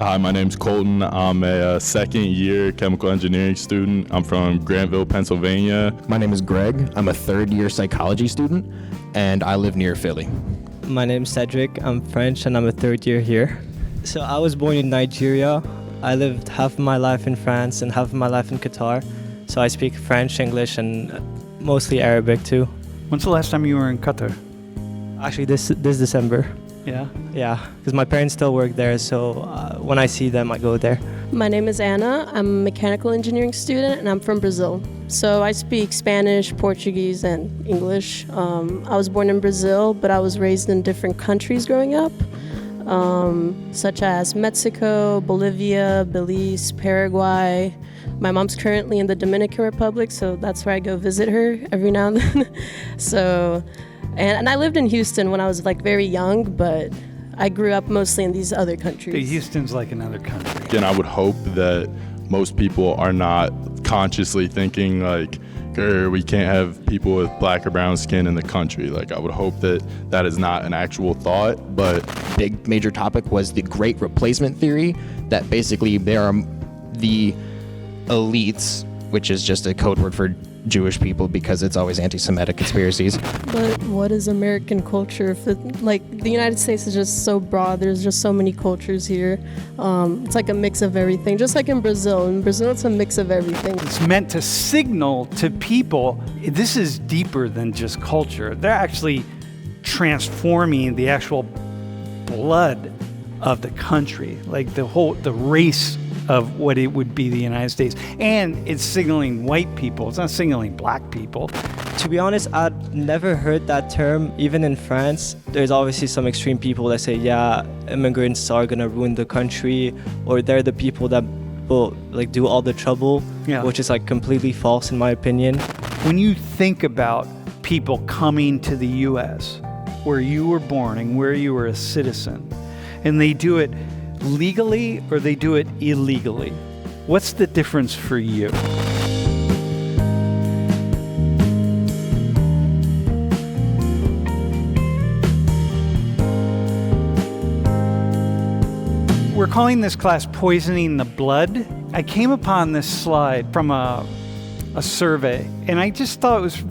Hi, my name's Colton. I'm a second-year chemical engineering student. I'm from Grantville, Pennsylvania. My name is Greg. I'm a third-year psychology student, and I live near Philly. My name's Cedric. I'm French, and I'm a third year here. So I was born in Nigeria. I lived half of my life in France and half of my life in Qatar. So I speak French, English, and mostly Arabic too. When's the last time you were in Qatar? Actually, this December. Yeah? Yeah, because my parents still work there, so when I see them, I go there. My name is Anna. I'm a mechanical engineering student, and I'm from Brazil. So I speak Spanish, Portuguese, and English. I was born in Brazil, but I was raised in different countries growing up, such as Mexico, Bolivia, Belize, Paraguay. My mom's currently in the Dominican Republic, so that's where I go visit her every now and then. And I lived in Houston when I was very young, but I grew up mostly in these other countries. Houston's like another country. And I would hope that most people are not consciously thinking we can't have people with black or brown skin in the country. I would hope that that is not an actual thought, but... Big major topic was the Great Replacement Theory, that basically there are the elites, which is just a code word for Jewish people because it's always anti-Semitic conspiracies. But what is American culture? If the United States is just so broad, there's just so many cultures here. It's like a mix of everything, just like in Brazil. In Brazil, it's a mix of everything. It's meant to signal to people, this is deeper than just culture. They're actually transforming the actual blood of the country, the race of what it would be the United States. And it's signaling white people. It's not signaling black people. To be honest, I'd never heard that term. Even in France, there's obviously some extreme people that say, yeah, immigrants are gonna ruin the country, or they're the people that will do all the trouble, which is completely false in my opinion. When you think about people coming to the US, where you were born and where you were a citizen, and they do it legally or they do it illegally, what's the difference for you? We're calling this class Poisoning the Blood. I came upon this slide from a survey, and I just thought it was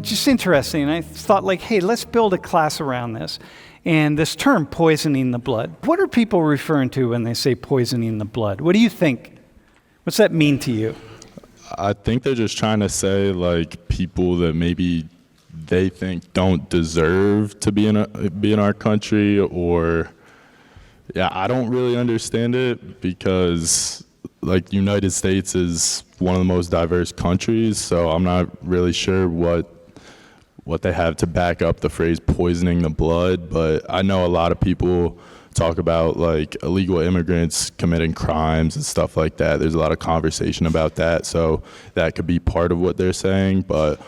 just interesting. And I thought hey, let's build a class around this. And this term, poisoning the blood, what are people referring to when they say poisoning the blood? What do you think? What's that mean to you? I think they're just trying to say people that maybe they think don't deserve to be in our country, or I don't really understand it because United States is one of the most diverse countries, so I'm not really sure what they have to back up the phrase poisoning the blood, but I know a lot of people talk about illegal immigrants committing crimes and stuff like that. There's a lot of conversation about that, so that could be part of what they're saying, but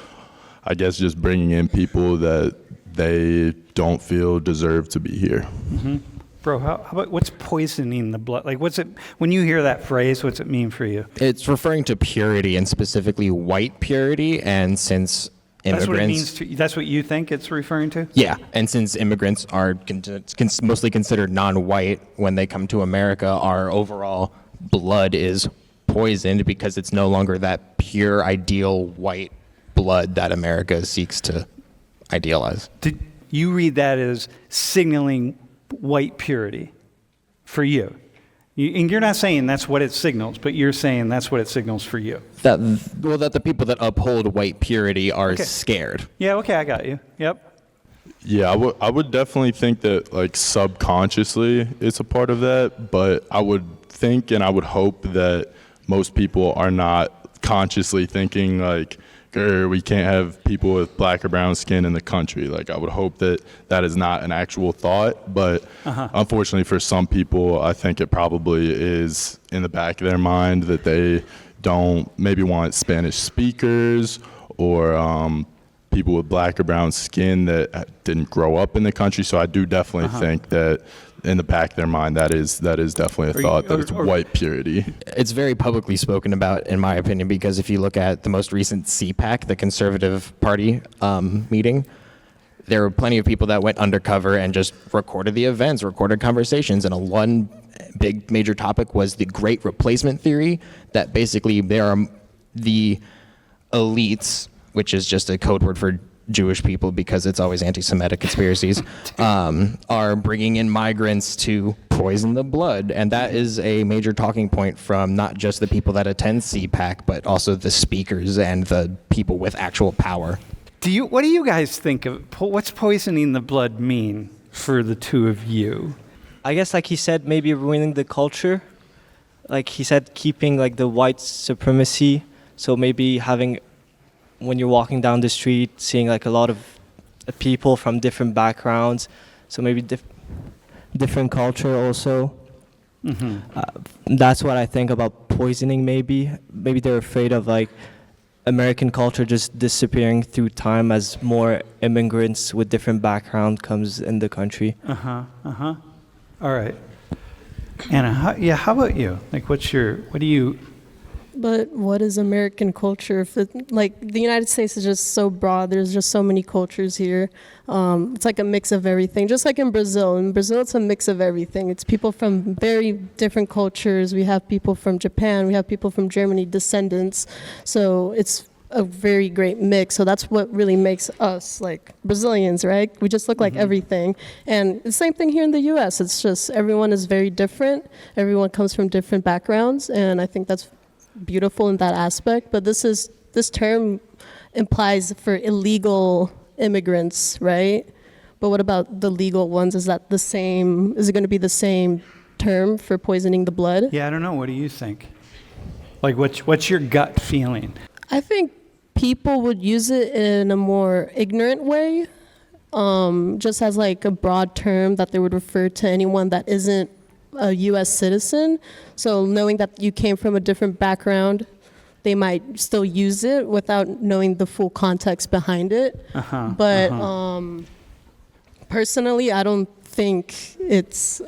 I guess just bringing in people that they don't feel deserve to be here. Mm-hmm. Bro, how about what's poisoning the blood? What's it, when you hear that phrase, what's it mean for you? It's referring to purity, and specifically white purity, and since immigrants... That's what it means that's what you think it's referring to? Yeah, and since immigrants are mostly considered non-white when they come to America, our overall blood is poisoned because it's no longer that pure, ideal white blood that America seeks to idealize. Did you read that as signaling white purity for you? And you're not saying that's what it signals, but you're saying that's what it signals for you. That the people that uphold white purity are scared. Yeah, okay, I got you. Yep. Yeah, I would definitely think that subconsciously it's a part of that, but I would think and I would hope that most people are not consciously thinking we can't have people with black or brown skin in the country. I would hope that that is not an actual thought, but unfortunately for some people, I think it probably is in the back of their mind that they don't maybe want Spanish speakers or people with black or brown skin that didn't grow up in the country. So I do definitely think that in the back of their mind, that is definitely a thought that it's white purity. It's very publicly spoken about, in my opinion, because if you look at the most recent CPAC, the Conservative Party meeting, there were plenty of people that went undercover and just recorded the events, recorded conversations, and big major topic was the Great Replacement theory, that basically there are the elites, which is just a code word for Jewish people because it's always anti-Semitic conspiracies, are bringing in migrants to poison the blood. And that is a major talking point from not just the people that attend CPAC, but also the speakers and the people with actual power. What do you guys think of, what's poisoning the blood mean for the two of you? I guess, like he said, maybe ruining the culture. Like he said, keeping like the white supremacy. So maybe having, when you're walking down the street, seeing like a lot of people from different backgrounds. So maybe different culture also. That's what I think about poisoning. Maybe they're afraid of like American culture just disappearing through time as more immigrants with different background comes in the country. All right. Anna, how about you? Like, what do you... But what is American culture? Like, the United States is just so broad. There's just so many cultures here. It's like a mix of everything. Just like in Brazil. In Brazil, it's a mix of everything. It's people from very different cultures. We have people from Japan. We have people from Germany, descendants. So it's a very great mix. So that's what really makes us like Brazilians, right? We just look like everything. And the same thing here in the U.S. It's just everyone is very different. Everyone comes from different backgrounds. And I think that's beautiful in that aspect, but this term implies for illegal immigrants, right? But what about the legal ones? Is that the same? Is it going to be the same term for poisoning the blood? Yeah, I don't know. What do you think? Like, what's your gut feeling? I think people would use it in a more ignorant way, just as like a broad term that they would refer to anyone that isn't a U.S. citizen. So knowing that you came from a different background, they might still use it without knowing the full context behind it. Personally, I don't think it's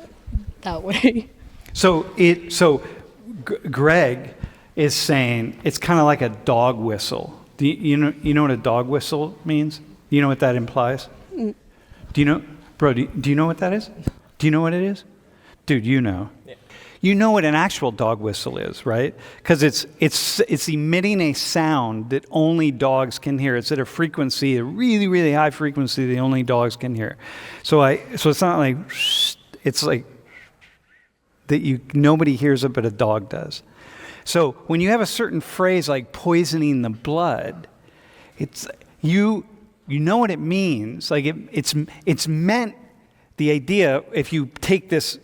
that way. So Greg is saying it's kind of like a dog whistle. Do you know what a dog whistle means? Do you know what that implies? Do you know, bro? Do you know what that is? Do you know what it is? Dude, you know. Yeah. You know what an actual dog whistle is, right? Because it's emitting a sound that only dogs can hear. It's at a frequency, a really, really high frequency that only dogs can hear. So it's not like, it's like that nobody hears it, but a dog does. So when you have a certain phrase like poisoning the blood, it's you know what it means. Like it's meant, the idea, if you take this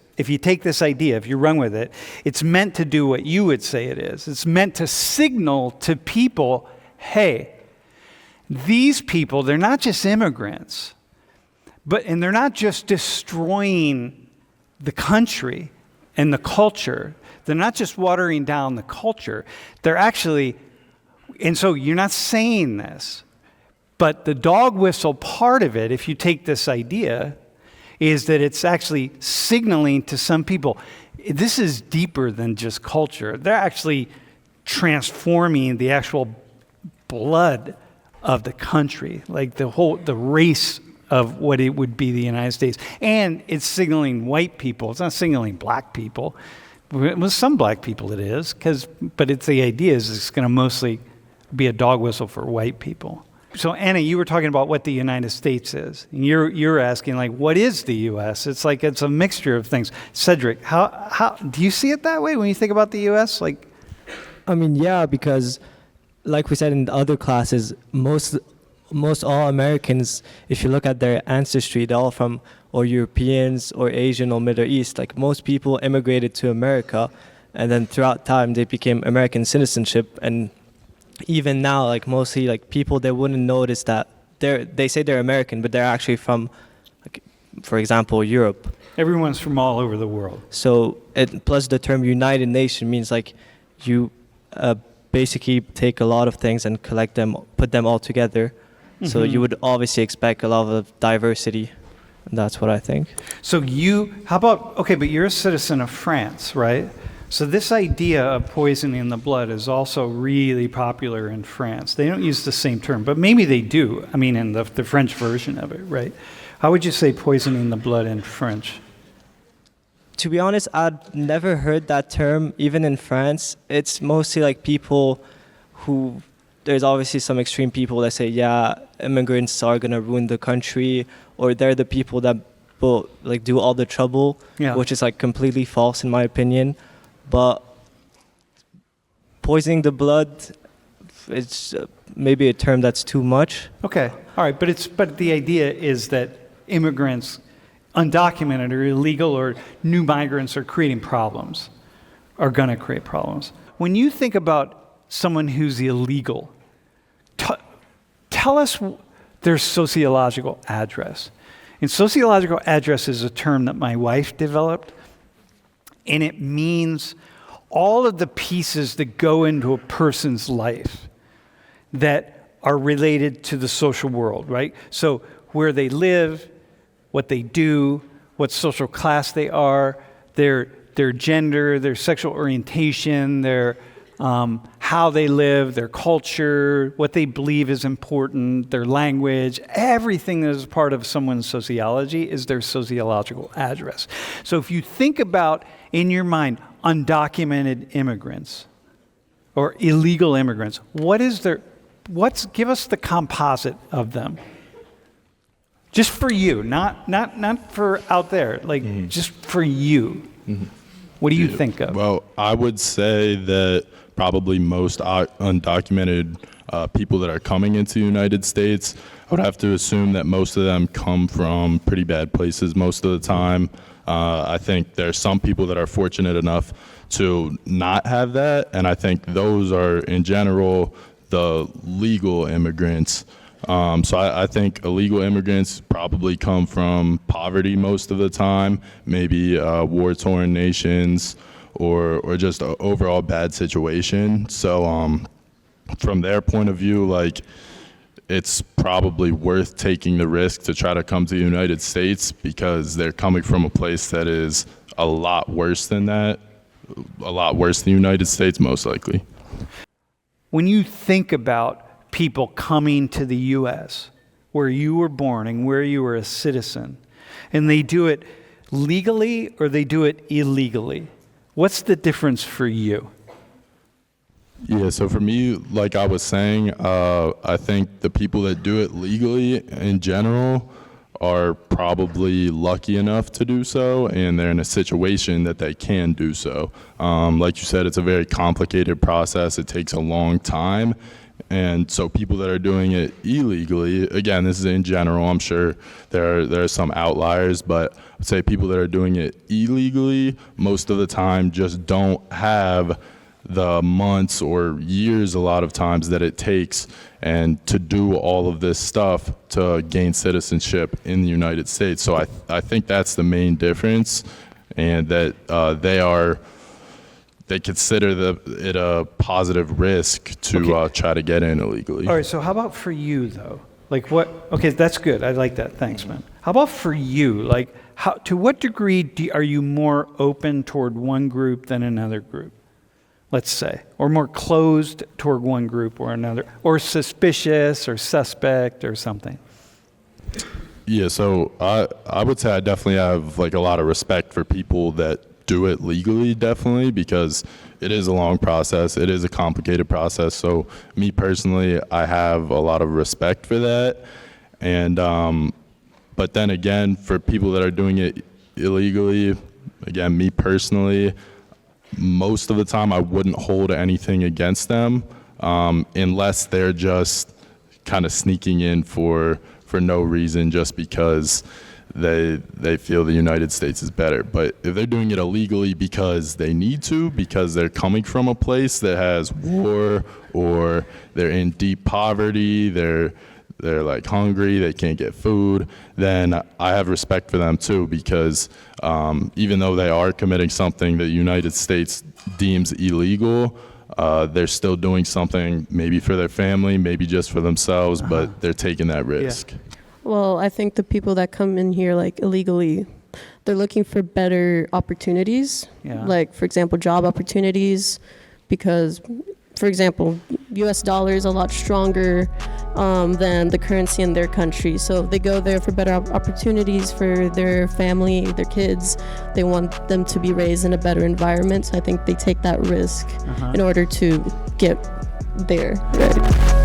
idea, if you run with it, it's meant to do what you would say it is. It's meant to signal to people, hey, these people, they're not just immigrants, and they're not just destroying the country and the culture. They're not just watering down the culture. They're actually, and so you're not saying this, but the dog whistle part of it, if you take this idea, is that it's actually signaling to some people, this is deeper than just culture. They're actually transforming the actual blood of the country, like the race of what it would be the United States. And it's signaling white people. It's not signaling black people. With some black people it is, but it's the idea is it's going to mostly be a dog whistle for white people. So Anna, you were talking about what the United States is. And you're asking, like, what is the U.S.? It's like it's a mixture of things. Cedric, how do you see it that way when you think about the U.S.? Like, I mean, yeah, because like we said in the other classes, most all Americans, if you look at their ancestry, they're all from or Europeans or Asian or Middle East. Like most people immigrated to America, and then throughout time they became American citizenship. And even now, like mostly like people, they wouldn't notice that they say they're American, but they're actually from, like, for example, Europe. Everyone's from all over the world. So plus the term United Nation means like you basically take a lot of things and collect them, put them all together. Mm-hmm. So you would obviously expect a lot of diversity. And that's what I think. So but you're a citizen of France, right? So this idea of poisoning the blood is also really popular in France. They don't use the same term, but maybe they do. I mean, in the French version of it, right? How would you say poisoning the blood in French? To be honest, I'd never heard that term, even in France. It's mostly like people who, there's obviously some extreme people that say, yeah, immigrants are going to ruin the country, or they're the people that will like do all the trouble, Yeah. which is like completely false in my opinion. But poisoning the blood, it's maybe a term that's too much. Okay, all right, but the idea is that immigrants, undocumented or illegal or new migrants, are creating problems, are going to create problems. When you think about someone who's illegal, tell us their sociological address. And sociological address is a term that my wife developed, and it means all of the pieces that go into a person's life that are related to the social world, right? So where they live, what they do, what social class they are, their gender, their sexual orientation, their how they live, their culture, what they believe is important, their language, everything that is part of someone's sociology is their sociological address. So if you think about, in your mind, undocumented immigrants or illegal immigrants, give us the composite of them. Just for you, not for out there, like just for you. Mm-hmm. What do you think of? Well, I would say that probably most undocumented people that are coming into the United States, I would have to assume that most of them come from pretty bad places most of the time. I think there are some people that are fortunate enough to not have that, and I think those are, in general, the legal immigrants. So I think illegal immigrants probably come from poverty most of the time, maybe war-torn nations, or just an overall bad situation. So from their point of view, like, it's probably worth taking the risk to try to come to the United States because they're coming from a place that is a lot worse than that, a lot worse than the United States, most likely. When you think about people coming to the U.S., where you were born and where you were a citizen, and they do it legally or they do it illegally, what's the difference for you? Yeah, so for me, like I was saying, I think the people that do it legally in general are probably lucky enough to do so, and they're in a situation that they can do so. Like you said, it's a very complicated process. It takes a long time. And so people that are doing it illegally, again, this is in general, I'm sure there are some outliers, but I'd say people that are doing it illegally most of the time just don't have the months or years a lot of times that it takes and to do all of this stuff to gain citizenship in the United States. So I think that's the main difference, and that they consider it a positive risk to try to get in illegally. All right, so how about for you, though? Like what? Okay, that's good. I like that. Thanks, man. How about for you? Like, to what degree are you more open toward one group than another group? Let's say, or more closed toward one group or another, or suspicious or suspect or something? Yeah, so I would say I definitely have like a lot of respect for people that do it legally, definitely, because it is a long process. It is a complicated process. So me personally, I have a lot of respect for that. And but then again, for people that are doing it illegally, again, me personally, most of the time I wouldn't hold anything against them unless they're just kind of sneaking in for no reason, just because they feel the United States is better. But if they're doing it illegally because they need to, because they're coming from a place that has war, or they're in deep poverty, they're like hungry, they can't get food, then I have respect for them too, because even though they are committing something that the United States deems illegal, they're still doing something maybe for their family, maybe just for themselves, but they're taking that risk. Yeah. Well, I think the people that come in here like illegally, they're looking for better opportunities. Yeah. Like, for example, job opportunities, because, for example, U.S. dollar is a lot stronger. than the currency in their country. So they go there for better opportunities for their family, their kids. They want them to be raised in a better environment. So I think they take that risk in order to get there. Right.